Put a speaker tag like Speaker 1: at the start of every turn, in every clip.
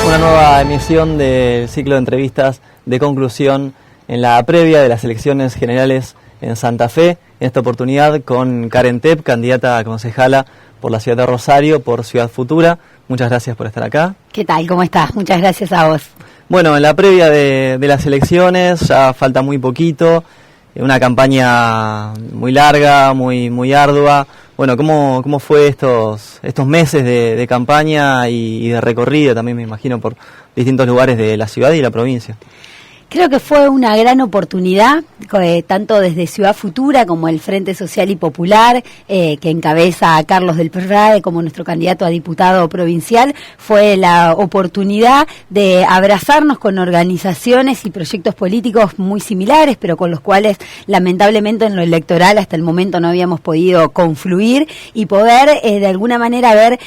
Speaker 1: Una nueva emisión del ciclo de entrevistas de conclusión en la previa de las elecciones generales en Santa Fe. En esta oportunidad con Karen Tepp, candidata a concejala por la ciudad de Rosario, por Ciudad Futura. Muchas gracias por estar acá.
Speaker 2: ¿Qué tal? ¿Cómo estás? Muchas gracias a vos.
Speaker 1: Bueno, en la previa de las elecciones ya falta muy poquito, una campaña muy larga, muy ardua. Bueno, ¿cómo fue estos meses de campaña y de recorrido también, me imagino, por distintos lugares de la ciudad y la provincia?
Speaker 2: Creo que fue una gran oportunidad, tanto desde Ciudad Futura como el Frente Social y Popular, que encabeza a Carlos del Prade como nuestro candidato a diputado provincial. Fue la oportunidad de abrazarnos con organizaciones y proyectos políticos muy similares, pero con los cuales lamentablemente en lo electoral hasta el momento no habíamos podido confluir, y poder de alguna manera haber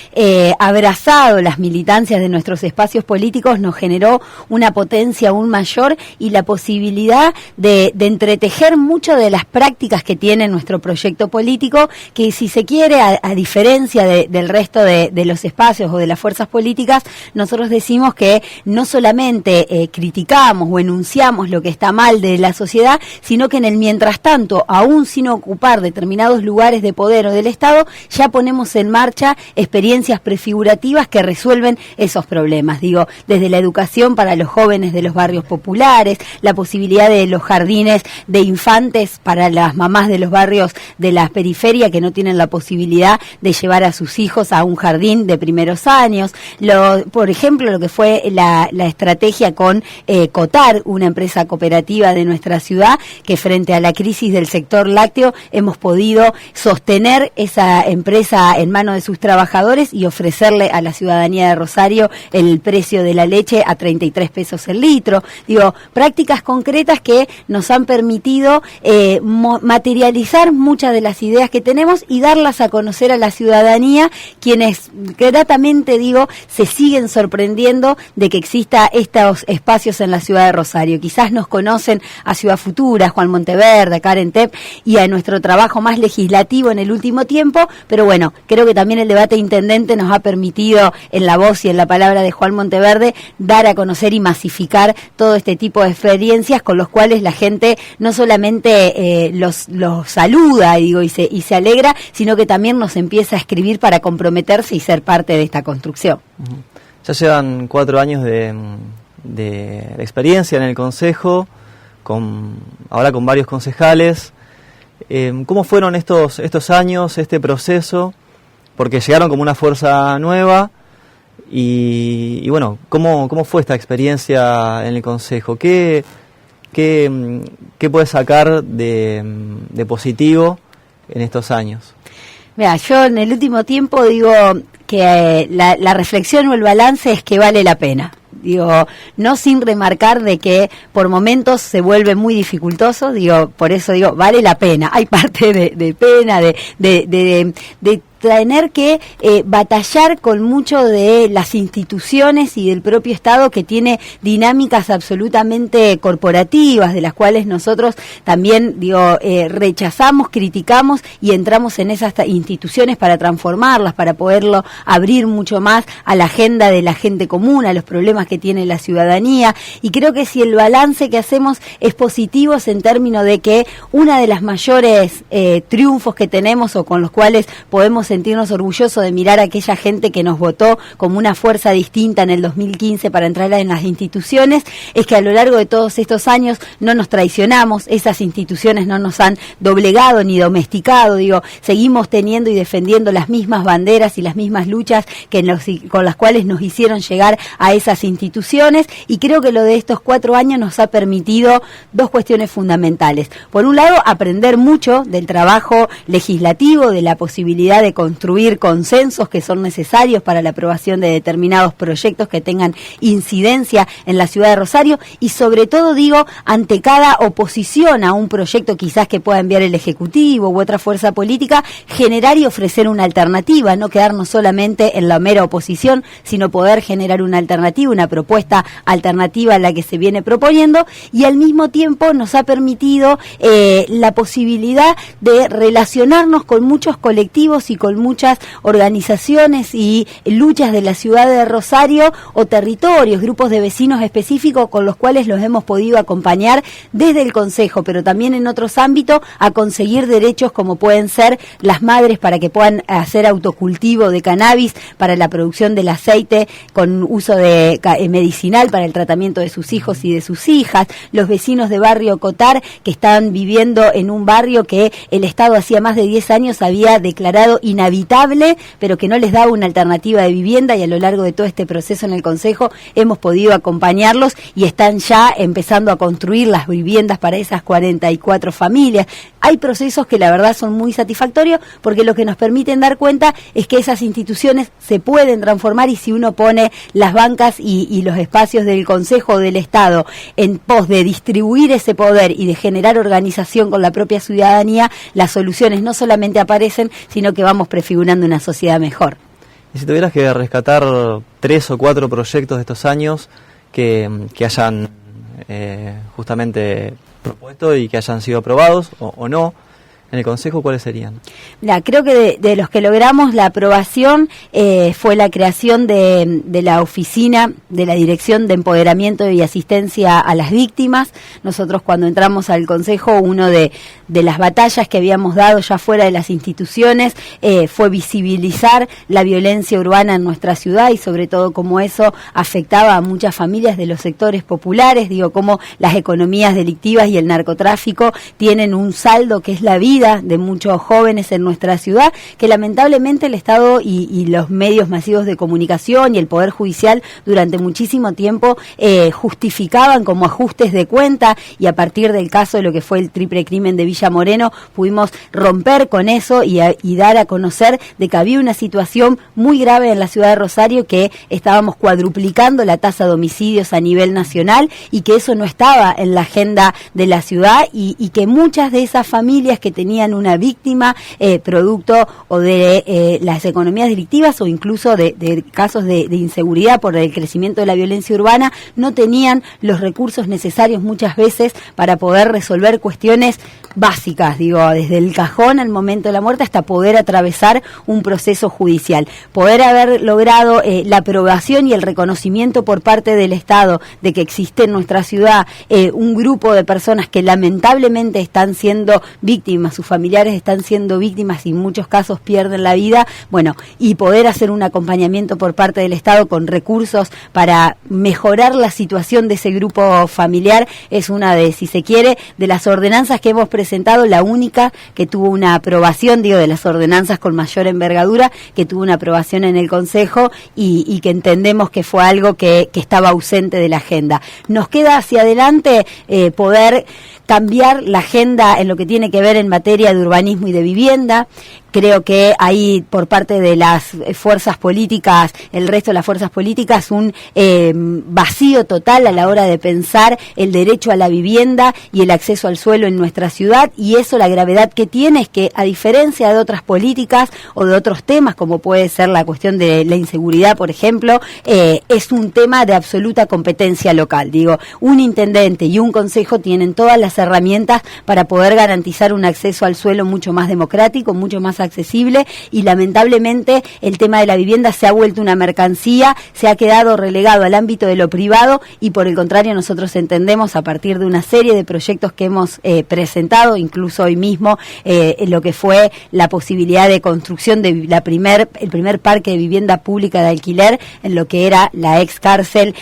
Speaker 2: abrazado las militancias de nuestros espacios políticos nos generó una potencia aún mayor y la posibilidad de entretejer mucho de las prácticas que tiene nuestro proyecto político, que si se quiere, a diferencia del resto de los espacios o de las fuerzas políticas, nosotros decimos que no solamente criticamos o enunciamos lo que está mal de la sociedad, sino que en el mientras tanto, aún sin ocupar determinados lugares de poder o del Estado, ya ponemos en marcha experiencias prefigurativas que resuelven esos problemas. Digo, desde la educación para los jóvenes de los barrios populares, la posibilidad de los jardines de infantes para las mamás de los barrios de la periferia que no tienen la posibilidad de llevar a sus hijos a un jardín de primeros años. Por ejemplo, lo que fue la estrategia con Cotar, una empresa cooperativa de nuestra ciudad, que frente a la crisis del sector lácteo hemos podido sostener esa empresa en manos de sus trabajadores y ofrecerle a la ciudadanía de Rosario el precio de la leche a 33 pesos el litro. Digo, prácticas concretas que nos han permitido materializar muchas de las ideas que tenemos y darlas a conocer a la ciudadanía, quienes gratamente, se siguen sorprendiendo de que exista estos espacios en la ciudad de Rosario. Quizás nos conocen a Ciudad Futura, a Juan Monteverde, a Karen Tepp y a nuestro trabajo más legislativo en el último tiempo, pero bueno, creo que también el debate intendente nos ha permitido, en la voz y en la palabra de Juan Monteverde, dar a conocer y masificar todo este tipo de experiencias con los cuales la gente no solamente los saluda y se alegra, sino que también nos empieza a escribir para comprometerse y ser parte de esta construcción.
Speaker 1: Ya llevan 4 años de experiencia en el Consejo, ahora con varios concejales. ¿Cómo fueron estos años, este proceso? Porque llegaron como una fuerza nueva. Y bueno, ¿cómo fue esta experiencia en el Consejo? ¿Qué puedes sacar de positivo en estos años?
Speaker 2: Mira, yo en el último tiempo digo que la reflexión o el balance es que vale la pena. No sin remarcar de que por momentos se vuelve muy dificultoso, por eso vale la pena. Hay parte de pena, de tener que batallar con mucho de las instituciones y del propio Estado, que tiene dinámicas absolutamente corporativas, de las cuales nosotros también rechazamos, criticamos y entramos en esas instituciones para transformarlas, para poderlo abrir mucho más a la agenda de la gente común, a los problemas que tiene la ciudadanía. Y creo que si el balance que hacemos es positivo, es en términos de que una de las mayores triunfos que tenemos, o con los cuales podemos sentirnos orgullosos de mirar a aquella gente que nos votó como una fuerza distinta en el 2015 para entrar en las instituciones, es que a lo largo de todos estos años no nos traicionamos, esas instituciones no nos han doblegado ni domesticado, seguimos teniendo y defendiendo las mismas banderas y las mismas luchas con las cuales nos hicieron llegar a esas instituciones, y creo que lo de estos 4 años nos ha permitido 2 cuestiones fundamentales. Por un lado, aprender mucho del trabajo legislativo, de la posibilidad de construir consensos que son necesarios para la aprobación de determinados proyectos que tengan incidencia en la ciudad de Rosario, y sobre todo ante cada oposición a un proyecto quizás que pueda enviar el Ejecutivo u otra fuerza política, generar y ofrecer una alternativa, no quedarnos solamente en la mera oposición, sino poder generar una alternativa, una propuesta alternativa a la que se viene proponiendo, y al mismo tiempo nos ha permitido la posibilidad de relacionarnos con muchos colectivos y con con muchas organizaciones y luchas de la ciudad de Rosario o territorios, grupos de vecinos específicos con los cuales los hemos podido acompañar desde el Consejo, pero también en otros ámbitos, a conseguir derechos como pueden ser las madres para que puedan hacer autocultivo de cannabis para la producción del aceite con uso de medicinal para el tratamiento de sus hijos y de sus hijas, los vecinos de barrio Cotar que están viviendo en un barrio que el Estado hacía más de 10 años había declarado inhabitable, pero que no les daba una alternativa de vivienda, y a lo largo de todo este proceso en el Consejo hemos podido acompañarlos y están ya empezando a construir las viviendas para esas 44 familias. Hay procesos que la verdad son muy satisfactorios porque lo que nos permiten dar cuenta es que esas instituciones se pueden transformar, y si uno pone las bancas y los espacios del Consejo o del Estado en pos de distribuir ese poder y de generar organización con la propia ciudadanía, las soluciones no solamente aparecen, sino que vamos prefigurando una sociedad mejor.
Speaker 1: Y si tuvieras que rescatar 3 o 4 proyectos de estos años que hayan justamente propuesto y que hayan sido aprobados o no en el Consejo, ¿cuáles serían?
Speaker 2: Creo que de los que logramos la aprobación fue la creación de la oficina de la Dirección de Empoderamiento y Asistencia a las Víctimas. Nosotros cuando entramos al Consejo, una de las batallas que habíamos dado ya fuera de las instituciones fue visibilizar la violencia urbana en nuestra ciudad, y sobre todo cómo eso afectaba a muchas familias de los sectores populares, cómo las economías delictivas y el narcotráfico tienen un saldo que es la vida de muchos jóvenes en nuestra ciudad, que lamentablemente el Estado y los medios masivos de comunicación y el Poder Judicial durante muchísimo tiempo justificaban como ajustes de cuenta, y a partir del caso de lo que fue el triple crimen de Villa Moreno pudimos romper con eso y dar a conocer de que había una situación muy grave en la ciudad de Rosario, que estábamos cuadruplicando la tasa de homicidios a nivel nacional y que eso no estaba en la agenda de la ciudad, y que muchas de esas familias que tenían una víctima producto o de las economías delictivas o incluso de casos de inseguridad por el crecimiento de la violencia urbana no tenían los recursos necesarios muchas veces para poder resolver cuestiones básicas, desde el cajón al momento de la muerte hasta poder atravesar un proceso judicial. Poder haber logrado la aprobación y el reconocimiento por parte del Estado de que existe en nuestra ciudad un grupo de personas que lamentablemente están siendo víctimas, sus familiares están siendo víctimas y en muchos casos pierden la vida, y poder hacer un acompañamiento por parte del Estado con recursos para mejorar la situación de ese grupo familiar es una de, si se quiere, de las ordenanzas que hemos presentado, la única que tuvo una aprobación, de las ordenanzas con mayor envergadura, que tuvo una aprobación en el Consejo y que entendemos que fue algo que estaba ausente de la agenda. Nos queda hacia adelante poder cambiar la agenda en lo que tiene que ver en materia de urbanismo y de vivienda. Creo que hay por parte de las fuerzas políticas, el resto de las fuerzas políticas, un vacío total a la hora de pensar el derecho a la vivienda y el acceso al suelo en nuestra ciudad, y eso, la gravedad que tiene es que, a diferencia de otras políticas o de otros temas como puede ser la cuestión de la inseguridad, por ejemplo, es un tema de absoluta competencia local. Un intendente y un consejo tienen todas las herramientas para poder garantizar un acceso al suelo mucho más democrático, mucho más accesible, y lamentablemente el tema de la vivienda se ha vuelto una mercancía, se ha quedado relegado al ámbito de lo privado, y por el contrario nosotros entendemos, a partir de una serie de proyectos que hemos presentado, incluso hoy mismo lo que fue la posibilidad de construcción de el primer parque de vivienda pública de alquiler en lo que era la ex cárcel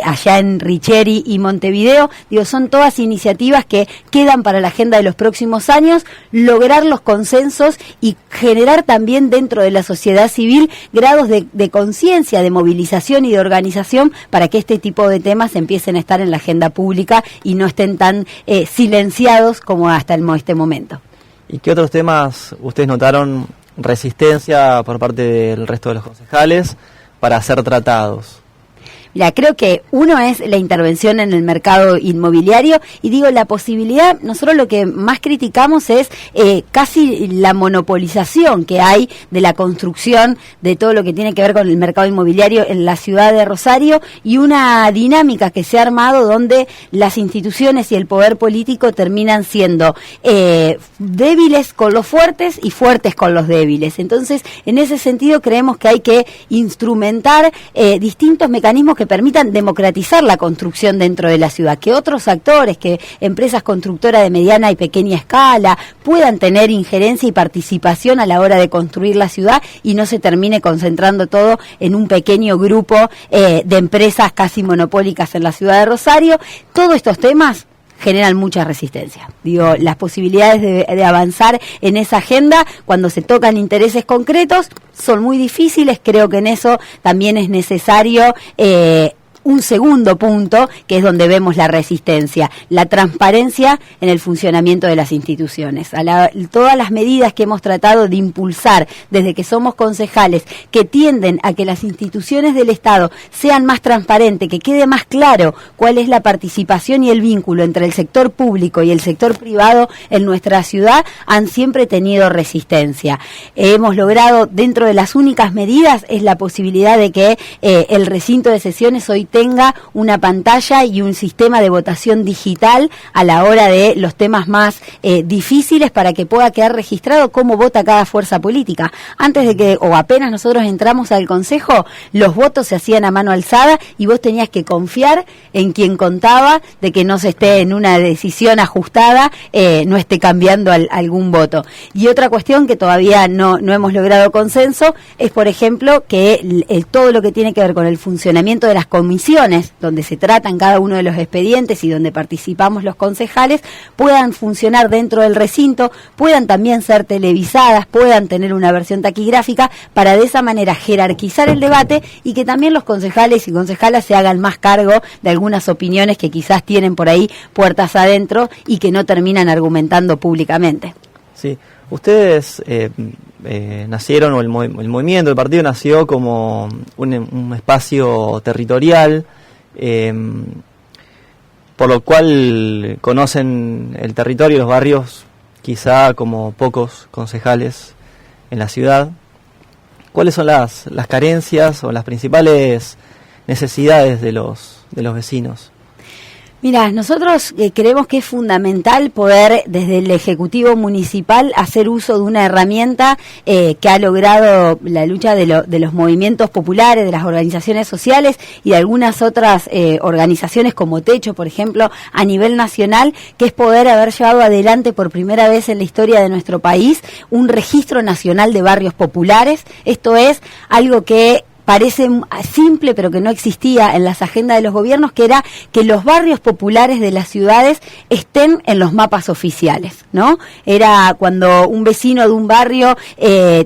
Speaker 2: allá en Richeri y Montevideo, son todas iniciativas que quedan para la agenda de los próximos años, lograr los consensos y generar también dentro de la sociedad civil grados de conciencia, de movilización y de organización para que este tipo de temas empiecen a estar en la agenda pública y no estén tan silenciados como hasta este momento.
Speaker 1: ¿Y qué otros temas ustedes notaron resistencia por parte del resto de los concejales para ser tratados?
Speaker 2: Mira, creo que uno es la intervención en el mercado inmobiliario y digo, la posibilidad, nosotros lo que más criticamos es casi la monopolización que hay de la construcción de todo lo que tiene que ver con el mercado inmobiliario en la ciudad de Rosario y una dinámica que se ha armado donde las instituciones y el poder político terminan siendo débiles con los fuertes y fuertes con los débiles. Entonces, en ese sentido creemos que hay que instrumentar distintos mecanismos que permitan democratizar la construcción dentro de la ciudad, que otros actores, que empresas constructoras de mediana y pequeña escala puedan tener injerencia y participación a la hora de construir la ciudad y no se termine concentrando todo en un pequeño grupo de empresas casi monopólicas en la ciudad de Rosario. Todos estos temas generan mucha resistencia. Digo, las posibilidades de avanzar en esa agenda cuando se tocan intereses concretos son muy difíciles. Creo que en eso también es necesario un segundo punto, que es donde vemos la resistencia, la transparencia en el funcionamiento de las instituciones. Todas las medidas que hemos tratado de impulsar desde que somos concejales, que tienden a que las instituciones del Estado sean más transparentes, que quede más claro cuál es la participación y el vínculo entre el sector público y el sector privado en nuestra ciudad, han siempre tenido resistencia. Hemos logrado, dentro de las únicas medidas, es la posibilidad de que el recinto de sesiones hoy tenga una pantalla y un sistema de votación digital a la hora de los temas más difíciles para que pueda quedar registrado cómo vota cada fuerza política. Antes de que, o apenas nosotros entramos al Consejo, los votos se hacían a mano alzada y vos tenías que confiar en quien contaba de que no se esté en una decisión ajustada, no esté cambiando algún voto. Y otra cuestión que todavía no hemos logrado consenso es, por ejemplo, que todo lo que tiene que ver con el funcionamiento de las comisiones donde se tratan cada uno de los expedientes y donde participamos los concejales, puedan funcionar dentro del recinto, puedan también ser televisadas, puedan tener una versión taquigráfica, para de esa manera jerarquizar el debate y que también los concejales y concejalas se hagan más cargo de algunas opiniones que quizás tienen por ahí puertas adentro y que no terminan argumentando públicamente.
Speaker 1: Sí, ustedes nacieron, o el movimiento, el partido nació como un espacio territorial, por lo cual conocen el territorio y los barrios quizá como pocos concejales en la ciudad. ¿Cuáles son las carencias o las principales necesidades de los vecinos?
Speaker 2: Mira, nosotros creemos que es fundamental poder, desde el Ejecutivo Municipal, hacer uso de una herramienta que ha logrado la lucha de los movimientos populares, de las organizaciones sociales y de algunas otras organizaciones como Techo, por ejemplo, a nivel nacional, que es poder haber llevado adelante por primera vez en la historia de nuestro país un registro nacional de barrios populares. Esto es algo que parece simple, pero que no existía en las agendas de los gobiernos, que era que los barrios populares de las ciudades estén en los mapas oficiales, ¿no? Era cuando un vecino de un barrio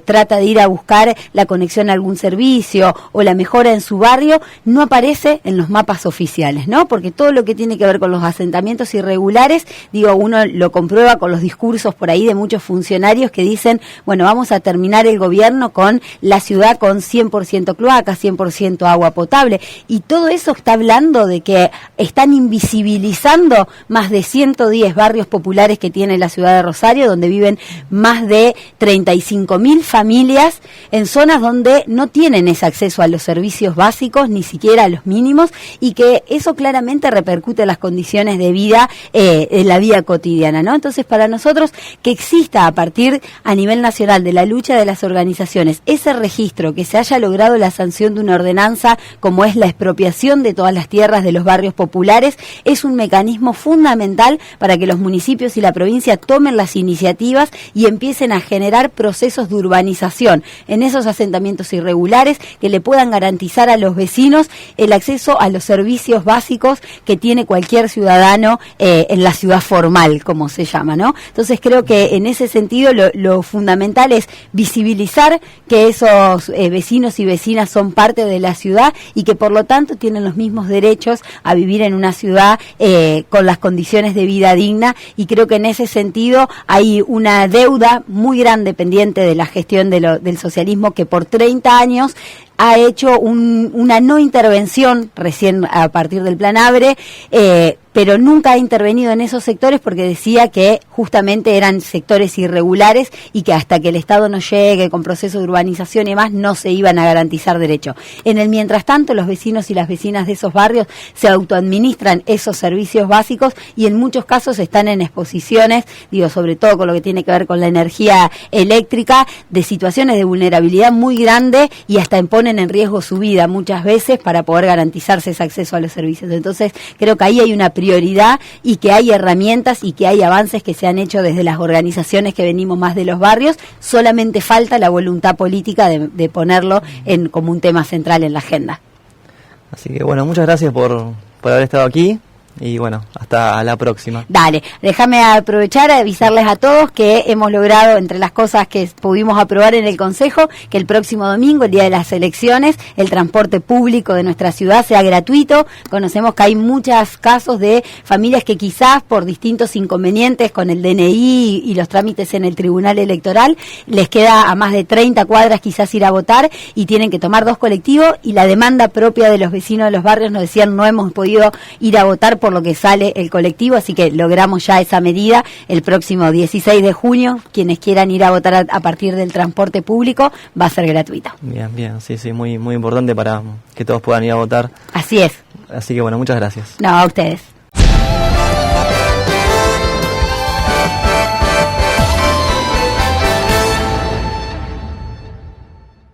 Speaker 2: trata de ir a buscar la conexión a algún servicio o la mejora en su barrio, no aparece en los mapas oficiales, ¿no? Porque todo lo que tiene que ver con los asentamientos irregulares, digo, uno lo comprueba con los discursos por ahí de muchos funcionarios que dicen, bueno, vamos a terminar el gobierno con la ciudad con 100% cloacas, 100% agua potable, y todo eso está hablando de que están invisibilizando más de 110 barrios populares que tiene la ciudad de Rosario, donde viven más de 35.000 familias en zonas donde no tienen ese acceso a los servicios básicos, ni siquiera a los mínimos, y que eso claramente repercute en las condiciones de vida, en la vida cotidiana, ¿no? Entonces, para nosotros, que exista a partir a nivel nacional de la lucha de las organizaciones ese registro, que se haya logrado la sanción de una ordenanza como es la expropiación de todas las tierras de los barrios populares, es un mecanismo fundamental para que los municipios y la provincia tomen las iniciativas y empiecen a generar procesos de urbanización en esos asentamientos irregulares que le puedan garantizar a los vecinos el acceso a los servicios básicos que tiene cualquier ciudadano en la ciudad formal, como se llama, ¿no? Entonces creo que en ese sentido lo fundamental es visibilizar que esos vecinos y vecinas son parte de la ciudad y que por lo tanto tienen los mismos derechos a vivir en una ciudad con las condiciones de vida digna, y creo que en ese sentido hay una deuda muy grande pendiente de la gestión del socialismo, que por 30 años ha hecho una no intervención recién a partir del Plan ABRE, pero nunca ha intervenido en esos sectores porque decía que justamente eran sectores irregulares y que hasta que el Estado no llegue con procesos de urbanización y demás no se iban a garantizar derechos. En el mientras tanto, los vecinos y las vecinas de esos barrios se autoadministran esos servicios básicos y en muchos casos están en exposiciones, sobre todo con lo que tiene que ver con la energía eléctrica, de situaciones de vulnerabilidad muy grande y hasta ponen en riesgo su vida muchas veces para poder garantizarse ese acceso a los servicios. Entonces, creo que ahí hay una prioridad y que hay herramientas y que hay avances que se han hecho desde las organizaciones que venimos más de los barrios, solamente falta la voluntad política de ponerlo como un tema central en la agenda.
Speaker 1: Así que bueno, muchas gracias por haber estado aquí. Y bueno, hasta la próxima.
Speaker 2: Dale, déjame aprovechar a avisarles a todos que hemos logrado, entre las cosas que pudimos aprobar en el Consejo, que el próximo domingo, el día de las elecciones, el transporte público de nuestra ciudad sea gratuito. Conocemos que hay muchos casos de familias que quizás por distintos inconvenientes con el DNI y los trámites en el Tribunal Electoral, les queda a más de 30 cuadras quizás ir a votar y tienen que tomar 2 colectivos, y la demanda propia de los vecinos de los barrios nos decían no hemos podido ir a votar por lo que sale el colectivo, así que logramos ya esa medida. El próximo 16 de junio, quienes quieran ir a votar a partir del transporte público, va a ser gratuito.
Speaker 1: Bien, sí, muy importante para que todos puedan ir a votar.
Speaker 2: Así es.
Speaker 1: Así que bueno, muchas gracias.
Speaker 2: No, a ustedes.